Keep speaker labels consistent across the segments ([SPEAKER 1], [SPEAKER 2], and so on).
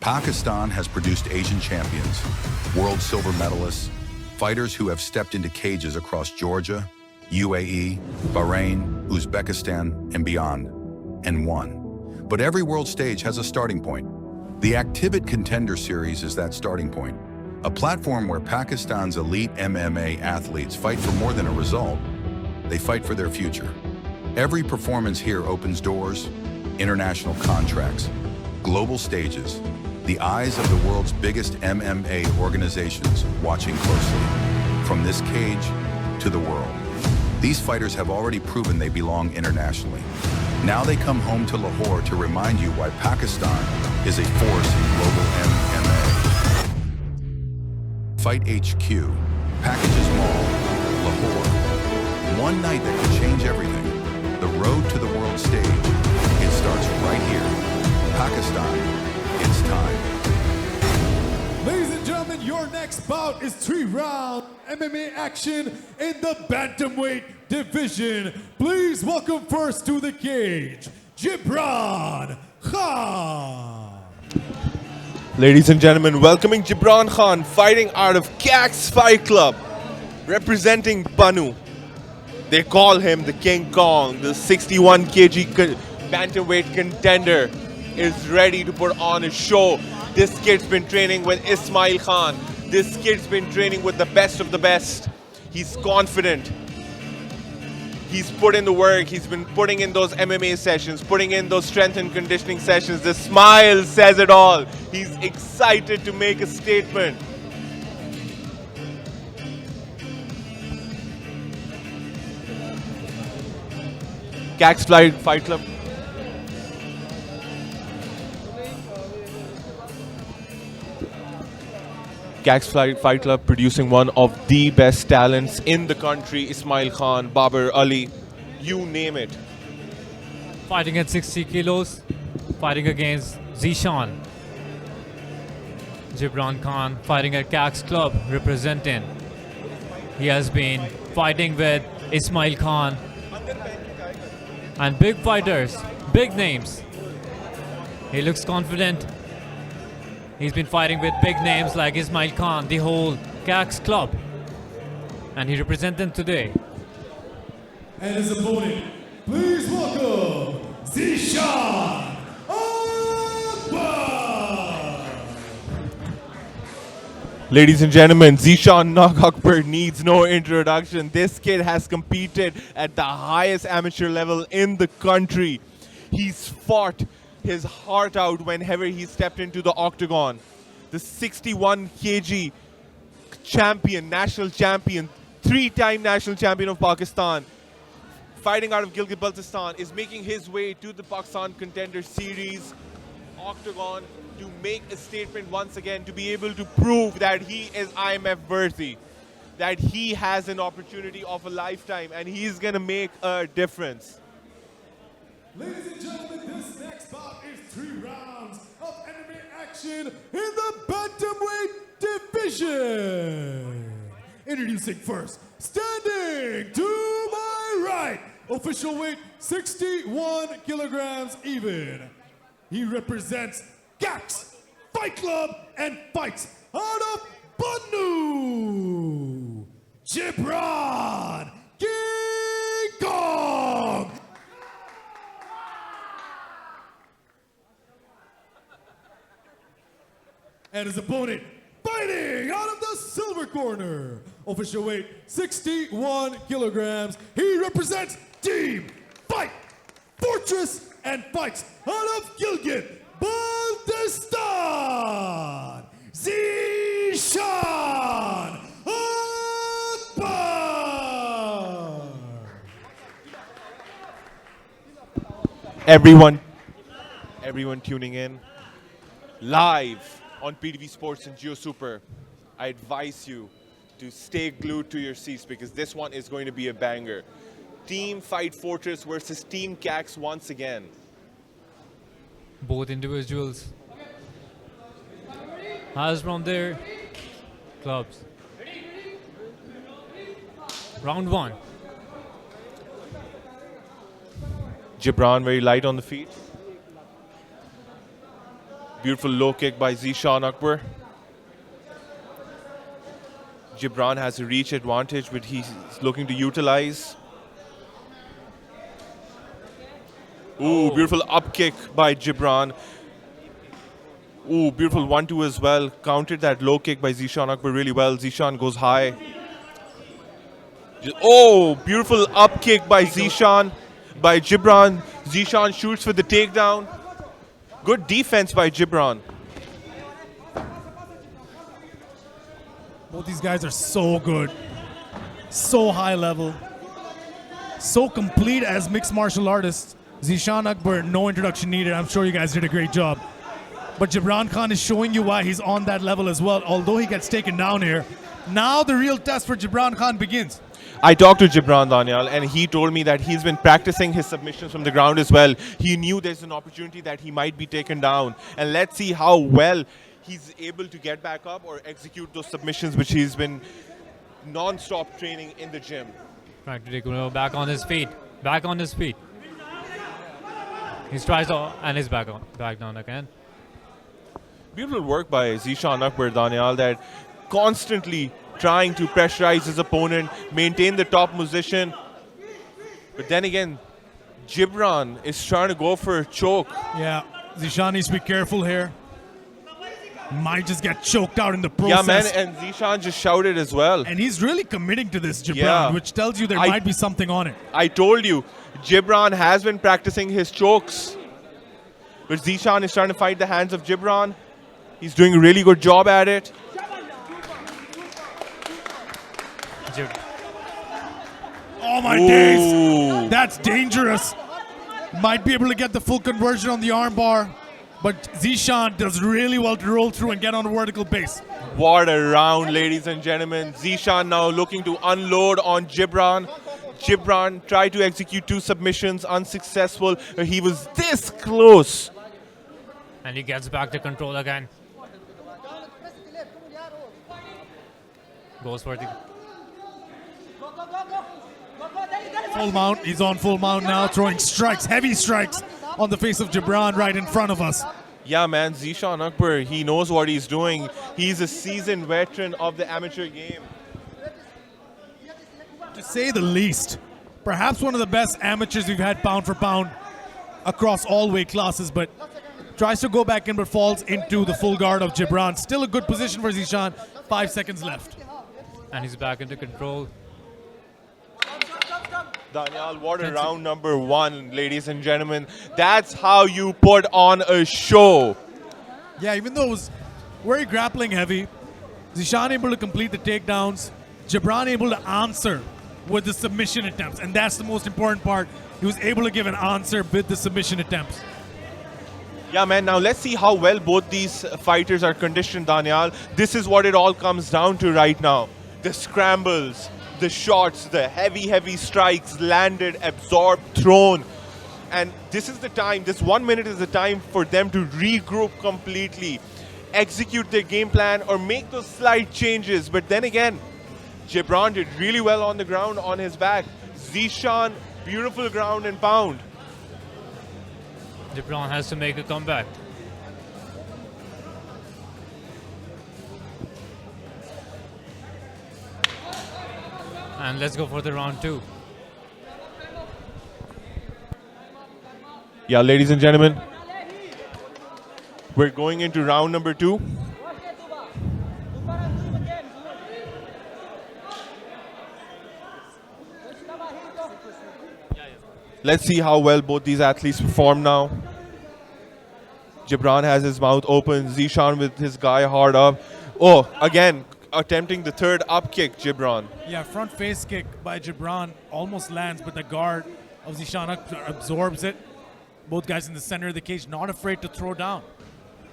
[SPEAKER 1] Pakistan has produced Asian champions, world silver medalists, fighters who have stepped into cages across Georgia, UAE, Bahrain, Uzbekistan, and beyond, and won. But every world stage has a starting point. The PAKMMAF Contender Series is that starting point, a platform where Pakistan's elite MMA athletes fight for more than a result. They fight for their future. Every performance here opens doors, international contracts, global stages, the eyes of the world's biggest MMA organizations watching closely, from this cage to the world. These fighters have already proven they belong internationally. Now they come home to Lahore to remind you why Pakistan is a force in global MMA. Fight HQ, Packages Mall, Lahore. One night that could change everything. The road to the world stage. It starts right here. Pakistan, it's time.
[SPEAKER 2] Ladies and gentlemen, your next bout is 3-round MMA action in the bantamweight division. Please welcome first to the cage, Jibran Khan.
[SPEAKER 3] Ladies and gentlemen, welcoming Jibran Khan, fighting out of KAKMMAF Fight Club, representing Banu. They call him the King Kong. The 61 kg bantamweight contender is ready to put on a show. This kid's been training with Ismail Khan. This kid's been training with the best of the best. He's confident. He's put in the work. He's been putting in those MMA sessions, putting in those strength and conditioning sessions. The smile says it all. He's excited to make a statement. KAKMMAF Fight Club. KAKMMAF Fight Club producing one of the best talents in the country, Ismail Khan, Babar Ali, you name it.
[SPEAKER 4] Fighting at 60 kilos, fighting against Zeeshan. Jibran Khan fighting at KAKMMAF Club, representing. He has been fighting with Ismail Khan. And big fighters, big names. He looks confident. He's been fighting with big names like Ismail Khan, the whole KAKMMAF Club. And he represents them today.
[SPEAKER 2] And his opponent, please welcome Zeeshan Akbar.
[SPEAKER 3] Ladies and gentlemen, Zeeshan Akbar needs no introduction. This kid has competed at the highest amateur level in the country. He's fought his heart out whenever he stepped into the octagon. The 61 kg champion, national champion, 3-time national champion of Pakistan, fighting out of Gilgit-Baltistan, is making his way to the Pakistan Contender Series octagon to make a statement once again, to be able to prove that he is IMF worthy, that he has an opportunity of a lifetime, and he's going to make a difference.
[SPEAKER 2] Ladies and gentlemen, this next bout is 3 rounds of MMA action in the bantamweight division. Introducing first, standing to my right, official weight 61 kilograms even. He represents KAKMMAF Fight Club and fights out of Banu, Jibran King Kong. And his opponent, fighting out of the silver corner, official weight 61 kilograms. He represents Team Fight Fortress and fights out of Gilgit-Baltistan, Zeeshan Akbar.
[SPEAKER 3] Everyone tuning in live on PTV Sports and Geo Super, I advise you to stay glued to your seats because this one is going to be a banger. Team Fight Fortress versus Team KAKMMAF once again.
[SPEAKER 4] Both individuals has from their clubs. Round 1.
[SPEAKER 3] Jibran very light on the feet. Beautiful low kick by Zeeshan Akbar. Jibran has a reach advantage, but he's looking to utilize. Ooh, beautiful up kick by Jibran. Ooh, beautiful 1-2 as well. Countered that low kick by Zeeshan Akbar really well. Zeeshan goes high. Oh, beautiful up kick by Zeeshan, by Jibran. Zeeshan shoots for the takedown. Good defense by Jibran.
[SPEAKER 2] Both these guys are so good, so high level, so complete as mixed martial artists. Zeeshan Akbar, no introduction needed. I'm sure you guys did a great job. But Jibran Khan is showing you why he's on that level as well, although he gets taken down here. Now the real test for Jibran Khan begins.
[SPEAKER 3] I talked to Jibran, Daniel, and he told me that he's been practicing his submissions from the ground as well. He knew there's an opportunity that he might be taken down. And let's see how well he's able to get back up or execute those submissions, which he's been non-stop training in the gym.
[SPEAKER 4] Trying to take him back on his feet. Back on his feet. He tries to, and he's back down again.
[SPEAKER 3] Beautiful work by Zeeshan Akbar, Daniel, that constantly trying to pressurize his opponent, maintain the top position. But then again, Jibran is trying to go for a choke.
[SPEAKER 2] Yeah, Zeeshan needs to be careful here. Might just get choked out in the process.
[SPEAKER 3] Yeah, man, and Zeeshan just shouted as well.
[SPEAKER 2] And he's really committing to this, Jibran,
[SPEAKER 3] Yeah.
[SPEAKER 2] which tells you there might be something on it.
[SPEAKER 3] I told you, Jibran has been practicing his chokes. But Zeeshan is trying to fight the hands of Jibran. He's doing a really good job at it.
[SPEAKER 2] Oh my days, that's dangerous. Might be able to get the full conversion on the armbar, but Zeeshan does really well to roll through and get on a vertical base.
[SPEAKER 3] What a round, ladies and gentlemen. Zeeshan now looking to unload on Jibran. Jibran tried to execute 2 submissions, unsuccessful. He was this close.
[SPEAKER 4] And he gets back to control again. Goes for the
[SPEAKER 2] Full mount, he's on full mount now, throwing strikes, heavy strikes on the face of Jibran right in front of us.
[SPEAKER 3] Yeah, man, Zeeshan Akbar, he knows what he's doing. He's a seasoned veteran of the amateur game.
[SPEAKER 2] To say the least, perhaps one of the best amateurs we've had pound for pound across all weight classes, but tries to go back in but falls into the full guard of Jibran. Still a good position for Zeeshan, 5 seconds left.
[SPEAKER 4] and he's back into control.
[SPEAKER 3] Daniel, what a round number 1, ladies and gentlemen. That's how you put on a show.
[SPEAKER 2] Yeah, even though it was very grappling heavy, Zeeshan able to complete the takedowns, Jibran able to answer with the submission attempts, and that's the most important part. He was able to give an answer with the submission attempts.
[SPEAKER 3] Yeah, man, now let's see how well both these fighters are conditioned, Daniel. This is what it all comes down to right now. The scrambles, the shots, the heavy strikes, landed, absorbed, thrown. And this is the time, this 1 minute is the time for them to regroup completely, execute their game plan, or make those slight changes. But then again, Jibran did really well on the ground, on his back. Zeeshan, beautiful ground and pound.
[SPEAKER 4] Jibran has to make a comeback. And let's go for the round 2.
[SPEAKER 3] Yeah, ladies and gentlemen, we're going into round number 2. Let's see how well both these athletes perform now. Jibran has his mouth open. Zeeshan with his guy hard up. Oh, again, attempting the third up kick, Jibran.
[SPEAKER 2] Yeah, front face kick by Jibran almost lands, but the guard of Zeeshan absorbs it. Both guys in the center of the cage, not afraid to throw down.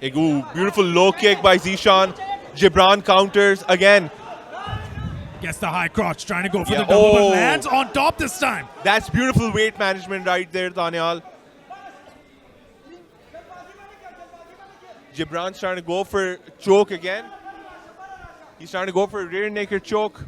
[SPEAKER 3] Ooh, beautiful low kick by Zeeshan. Jibran counters again.
[SPEAKER 2] Gets the high crotch, trying to go for the double, but lands on top this time.
[SPEAKER 3] That's beautiful weight management right there, Daniel. Jibran's trying to go for choke again. He's trying to go for a rear naked choke.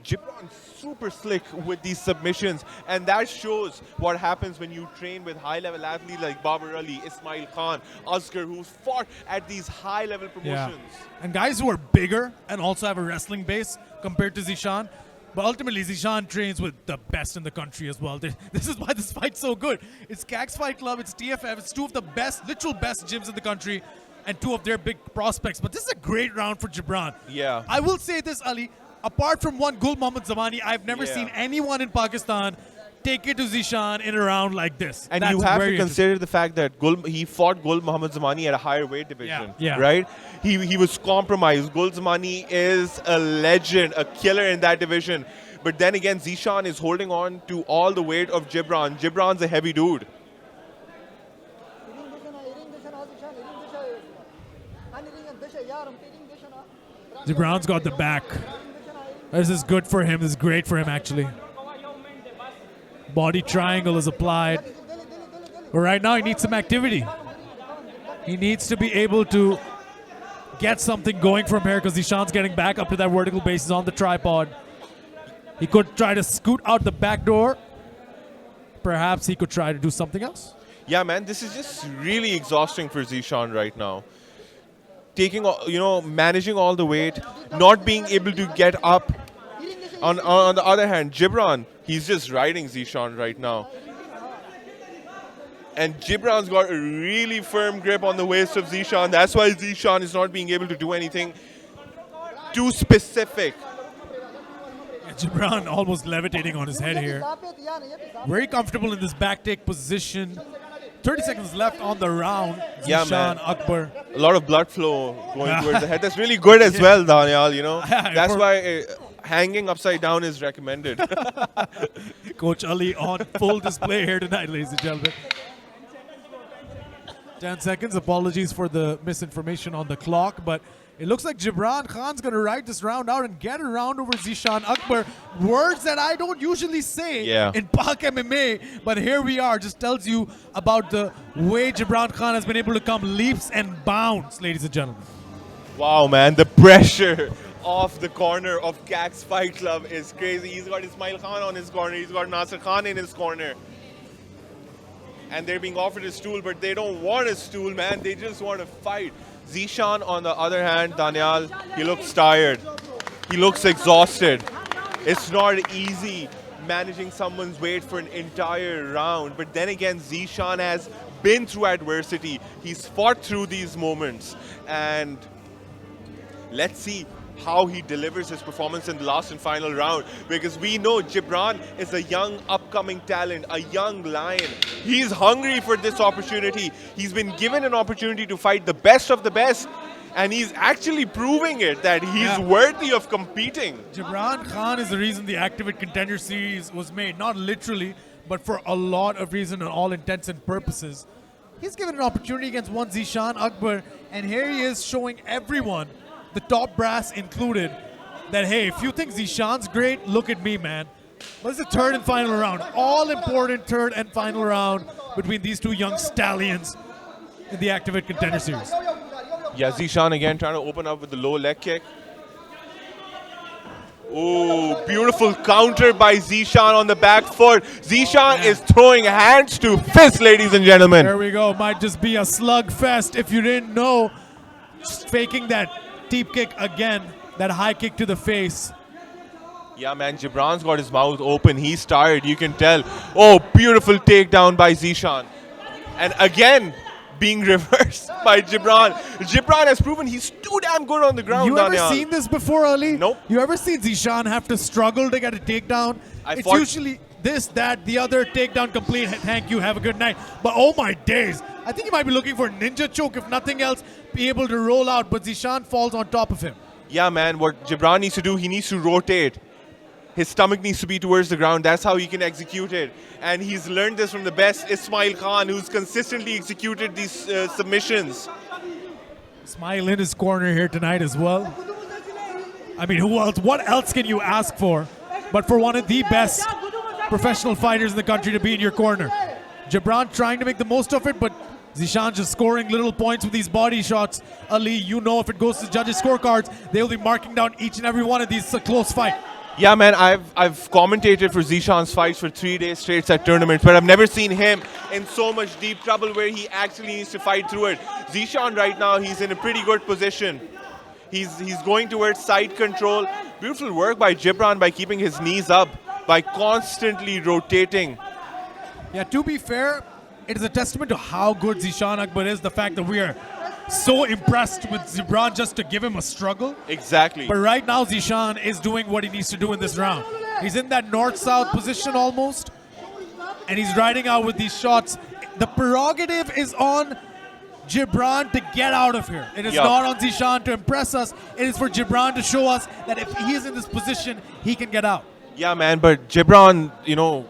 [SPEAKER 3] Jibran's super slick with these submissions, and that shows what happens when you train with high-level athletes like Babar Ali, Ismail Khan, Asghar, who's fought at these high-level promotions.
[SPEAKER 2] And guys who are bigger and also have a wrestling base compared to Zeeshan. But ultimately, Zeeshan trains with the best in the country as well. This is why this fight's so good. It's CAX Fight Club, it's TFF, it's two of the best, literal best gyms in the country, and two of their big prospects. But this is a great round for Jibran.
[SPEAKER 3] Yeah.
[SPEAKER 2] I will say this, Ali. Apart from one Gul Mohammad Zamani, I've never seen anyone in Pakistan take it to Zeeshan in a round like this.
[SPEAKER 3] And
[SPEAKER 2] That's
[SPEAKER 3] you have
[SPEAKER 2] very
[SPEAKER 3] to consider the fact that he fought Gul Mohammad Zamani at a higher weight division,
[SPEAKER 2] Yeah.
[SPEAKER 3] right? He was compromised. Gul Zamani is a legend, a killer in that division. But then again, Zeeshan is holding on to all the weight of Jibran. Jibran's a heavy dude.
[SPEAKER 2] Jibran's got the back. This is good for him. This is great for him, actually. Body triangle is applied. But right now, he needs some activity. He needs to be able to get something going from here because Zeeshan's getting back up to that vertical base. He's on the tripod. He could try to scoot out the back door. Perhaps he could try to do something else.
[SPEAKER 3] Yeah, man, this is just really exhausting for Zeeshan right now. Taking, managing all the weight, not being able to get up. On the other hand, Jibran, he's just riding Zeeshan right now. And Jibran's got a really firm grip on the waist of Zeeshan. That's why Zeeshan is not being able to do anything too specific.
[SPEAKER 2] Jibran almost levitating on his head here. Very comfortable in this back take position. 30 seconds left on the round.
[SPEAKER 3] Yeah,
[SPEAKER 2] Zeeshan
[SPEAKER 3] man.
[SPEAKER 2] Akbar.
[SPEAKER 3] A lot of blood flow going towards the head. That's really good as well, Daniel, That's why hanging upside down is recommended.
[SPEAKER 2] Coach Ali on full display here tonight, ladies and gentlemen. 10 seconds. Apologies for the misinformation on the clock, but it looks like Jibran Khan's going to ride this round out and get a round over Zeeshan Akbar. Words that I don't usually say in Pak MMA, but here we are. Just tells you about the way Jibran Khan has been able to come leaps and bounds, ladies and gentlemen.
[SPEAKER 3] Wow, man, the pressure off the corner of CAX Fight Club is crazy. He's got Ismail Khan on his corner. He's got Nasser Khan in his corner. And they're being offered a stool, but they don't want a stool, man. They just want to fight. Zeeshan, on the other hand, Daniel, he looks tired. He looks exhausted. It's not easy managing someone's weight for an entire round. But then again, Zeeshan has been through adversity. He's fought through these moments. And let's see how he delivers his performance in the last and final round, because we know Jibran is a young upcoming talent, a young lion. He's hungry for this opportunity. He's been given an opportunity to fight the best of the best, and he's actually proving it that he's worthy of competing.
[SPEAKER 2] Jibran Khan is the reason the Activate Contender Series was made, not literally, but for a lot of reasons and all intents and purposes. He's given an opportunity against one Zeeshan Akbar, and here he is showing everyone, the top brass included, that hey, if you think Zeeshan's great, look at me, man. What's the third and final round? All important third and final round between these two young stallions in the Activate Contender Series.
[SPEAKER 3] Yeah, Zeeshan again trying to open up with the low leg kick. Oh, beautiful counter by Zeeshan on the back foot. Zeeshan is throwing hands to fists, ladies and gentlemen.
[SPEAKER 2] There we go. Might just be a slugfest if you didn't know. Just faking that deep kick again, that high kick to the face.
[SPEAKER 3] Yeah, man, Jibran's got his mouth open. He's tired, you can tell. Oh, beautiful takedown by Zeeshan. And again, being reversed by Jibran. Jibran has proven he's too damn good on the ground.
[SPEAKER 2] You ever seen this before, Ali?
[SPEAKER 3] Nope.
[SPEAKER 2] You ever seen Zeeshan have to struggle to get a takedown? It's usually this, that, the other, takedown complete, thank you, have a good night. But oh my days, I think he might be looking for a ninja choke, if nothing else, be able to roll out, but Zeeshan falls on top of him.
[SPEAKER 3] Yeah, man, what Jibran needs to do, he needs to rotate. His stomach needs to be towards the ground. That's how he can execute it. And he's learned this from the best Ismail Khan, who's consistently executed these submissions.
[SPEAKER 2] Ismail in his corner here tonight as well. I mean, who else? What else can you ask for but for one of the best professional fighters in the country to be in your corner? Jibran trying to make the most of it, but Zeeshan just scoring little points with these body shots. Ali, you know if it goes to judges' scorecards, they'll be marking down each and every one of these. It's a close fight.
[SPEAKER 3] Yeah, man, I've commentated for Zeeshan's fights for 3 days straight at tournaments, but I've never seen him in so much deep trouble where he actually needs to fight through it. Zeeshan right now, he's in a pretty good position. He's going towards side control. Beautiful work by Jibran by keeping his knees up, by constantly rotating.
[SPEAKER 2] Yeah, to be fair, it is a testament to how good Zeeshan Akbar is, the fact that we are so impressed with Jibran just to give him a struggle.
[SPEAKER 3] Exactly.
[SPEAKER 2] But right now, Zeeshan is doing what he needs to do in this round. He's in that north-south position almost, and he's riding out with these shots. The prerogative is on Jibran to get out of here. It is not on Zeeshan to impress us. It is for Jibran to show us that if he is in this position, he can get out.
[SPEAKER 3] Yeah, man, but Jibran, you know,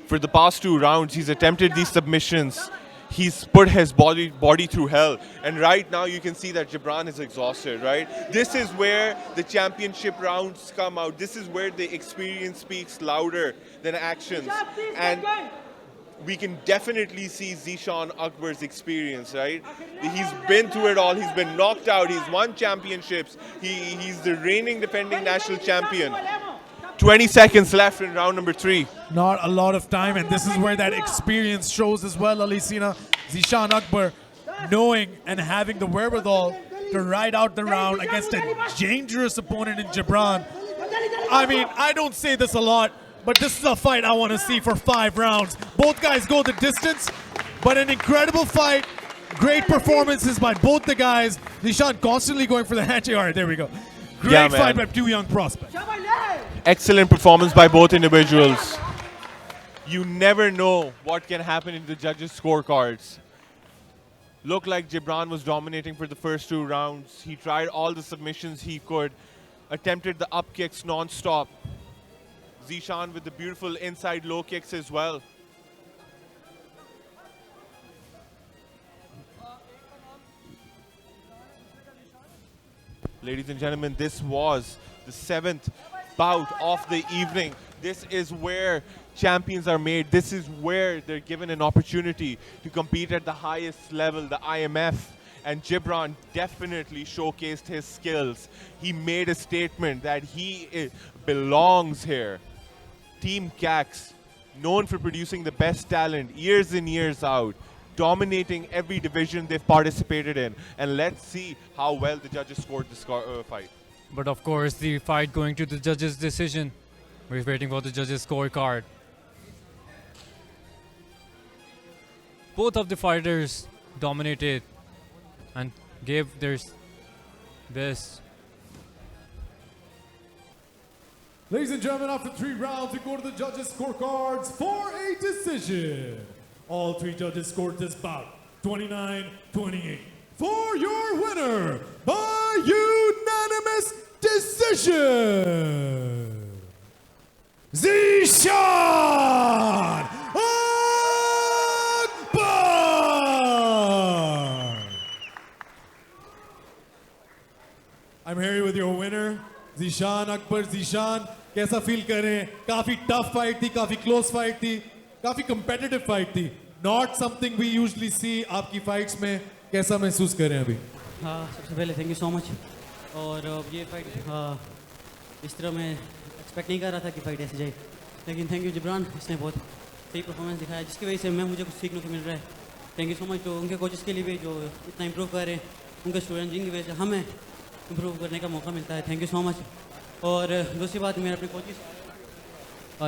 [SPEAKER 3] for the past 2 rounds, he's attempted these submissions. He's put his body through hell. And right now you can see that Jibran is exhausted, right? This is where the championship rounds come out. This is where the experience speaks louder than actions. And we can definitely see Zeeshan Akbar's experience, right? He's been through it all. He's been knocked out. He's won championships. He's the reigning defending national champion. 20 seconds left in round number 3.
[SPEAKER 2] Not a lot of time, and this is where that experience shows as well, Alisina. Zeeshan Akbar knowing and having the wherewithal to ride out the round against a dangerous opponent in Jibran. I mean, I don't say this a lot, but this is a fight I want to see for 5 rounds. Both guys go the distance, but an incredible fight. Great performances by both the guys. Zeeshan constantly going for the handshake. All right, there we go. Great fight by 2 young prospects.
[SPEAKER 3] Excellent performance by both individuals. You never know what can happen in the judges' scorecards. Looked like Jibran was dominating for the first 2 rounds. He tried all the submissions he could, attempted the up kicks non-stop. Zeeshan with the beautiful inside low kicks as well. Ladies and gentlemen, this was the 7th bout of the evening. This is where champions are made. This is where they're given an opportunity to compete at the highest level, the IMF. And Jibran definitely showcased his skills. He made a statement that he belongs here. Team CAX, known for producing the best talent years in, years out, dominating every division they've participated in. And let's see how well the judges scored this fight.
[SPEAKER 4] But of course, the fight going to the judges' decision. We're waiting for the judges' scorecard. Both of the fighters dominated and gave their best.
[SPEAKER 2] Ladies and gentlemen, after 3 rounds, we go to the judges' scorecards for a decision. All 3 judges scored this bout 29-28. For your winner by unanimous decision, Zeeshan Akbar! I'm here with your winner, Zeeshan Akbar. Zeeshan, कैसा feel करें? काफी tough fight थी, काफी close fight थी, काफी competitive fight थी. Not something we usually सी आपकी fights में. कैसा महसूस करें अभी?
[SPEAKER 5] हाँ, सबसे पहले थैंक यू सो मच. और ये फाइट इस तरह मैं एक्सपेक्ट नहीं कर रहा था कि फाइट ऐसे जाए, लेकिन थैंक यू जिब्रान, इसने बहुत सही परफॉर्मेंस दिखाया जिसकी वजह से मुझे कुछ सीखने को मिल रहा है. थैंक यू सो मच तो उनके कोचेस के लिए भी जो इतना इम्प्रूव कर रहे हैं, उनके स्टूडेंट जिनकी वजह से हमें इम्प्रूव करने का मौका मिलता है. Thank you so much. और दूसरी बात, मेरे अपने coaches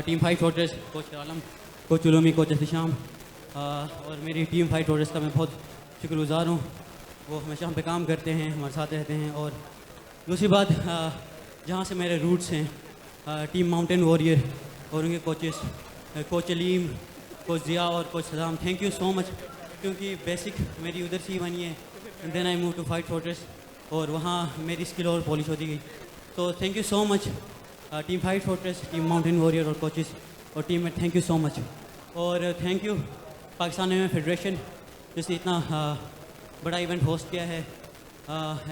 [SPEAKER 5] team fight Fortress, coach Alam, coach Ulumi, coach Ehtisham और मेरी टीम फाइट फोर्ट्रेस का मैं बहुत शुक्रगुजार हूँ. वो हमेशा हम पे काम करते हैं, हमारे साथ रहते हैं. और दूसरी बात, जहाँ से मेरे रूट्स हैं, टीम माउंटेन वॉरियर और उनके coaches, coach Aleem, coach Zia और coach Saddam, thank you so much, क्योंकि बेसिक मेरी उधर से ही बनी है. And then I move to fight fortress और वहाँ मेरी स्किल और पॉलिश होती गई. तो thank you so much team fight fortress, team mountain warrior और कोचेस और टीम में थैंक यू सो मच. और थैंक यू पाकिस्तान में फेडरेशन जिसने इतना बड़ा इवेंट होस्ट किया है,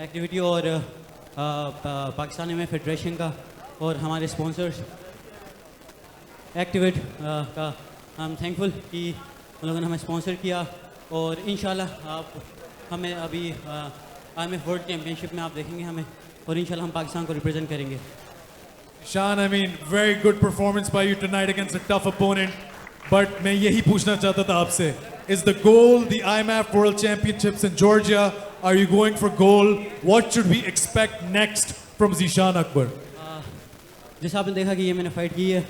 [SPEAKER 5] एक्टिविटी और पाकिस्तान में फेडरेशन का और हमारे स्पॉन्सर्स एक्टिवेट का आई एम थैंकफुल कि उन लोगों ने हमें स्पॉन्सर किया. और इंशाल्लाह आप हमें अभी IMF वर्ल्ड चैम्पियनशिप में आप देखेंगे हमें, और इंशाल्लाह हम पाकिस्तान को रिप्रेजेंट करेंगे.
[SPEAKER 2] Sean, I mean, very good performance by you tonight against a tough opponent. But मैं यही पूछना चाहता था आपसे. Is the goal the IMAF World Championships in Georgia? Are you going for gold? What should we expect next from Zeeshan Akbar?
[SPEAKER 5] जैसा आपने देखा कि ये मैंने फ़ाइट की है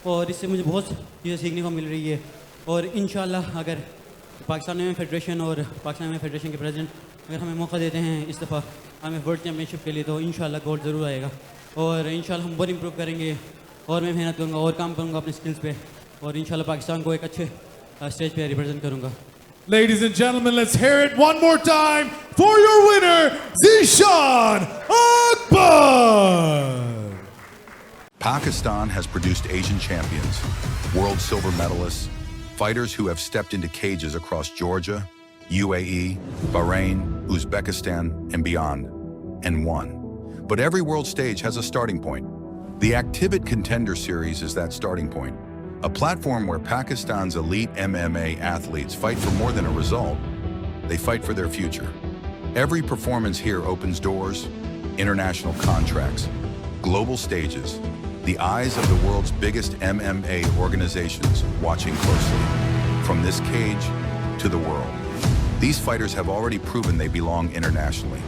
[SPEAKER 5] और इससे मुझे बहुत चीज़ें सीखने को मिल रही है और इंशाल्लाह अगर पाकिस्तान में फेडरेशन और पाकिस्तान में फेडरेशन के प्रेसिडेंट अगर हमें मौका देते हैं इस दफ़ा हमें वर्ल्ड चैम्पियनशिप के लिए तो इंशाल्लाह गोल्ड ज़रूर आएगा और इंशाल्लाह हम बहुत इम्प्रूव करेंगे और मैं मेहनत करूँगा और काम करूँगा अपने स्किल्स पे और इंशाल्लाह पाकिस्तान को एक अच्छे स्टेज पे रिप्रेजेंट करूँगा.
[SPEAKER 2] Ladies and gentlemen, let's hear it one more time for your winner, Zeeshan Akbar!
[SPEAKER 1] Pakistan has produced Asian champions, world silver medalists, fighters who have stepped into cages across Georgia, UAE, Bahrain, Uzbekistan, and beyond, and won. But every world stage has a starting point. The PAKMMAF Contender Series is that starting point, a platform where Pakistan's elite MMA athletes fight for more than a result. They fight for their future. Every performance here opens doors, international contracts, global stages, the eyes of the world's biggest MMA organizations watching closely, from this cage to the world. These fighters have already proven they belong internationally.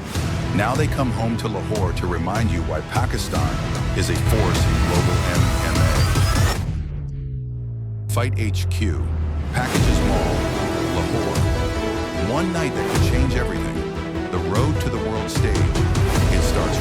[SPEAKER 1] Now they come home to Lahore to remind you why Pakistan is a force in global MMA. Fight HQ, Packages Mall, Lahore. One night that could change everything. The road to the world stage. It starts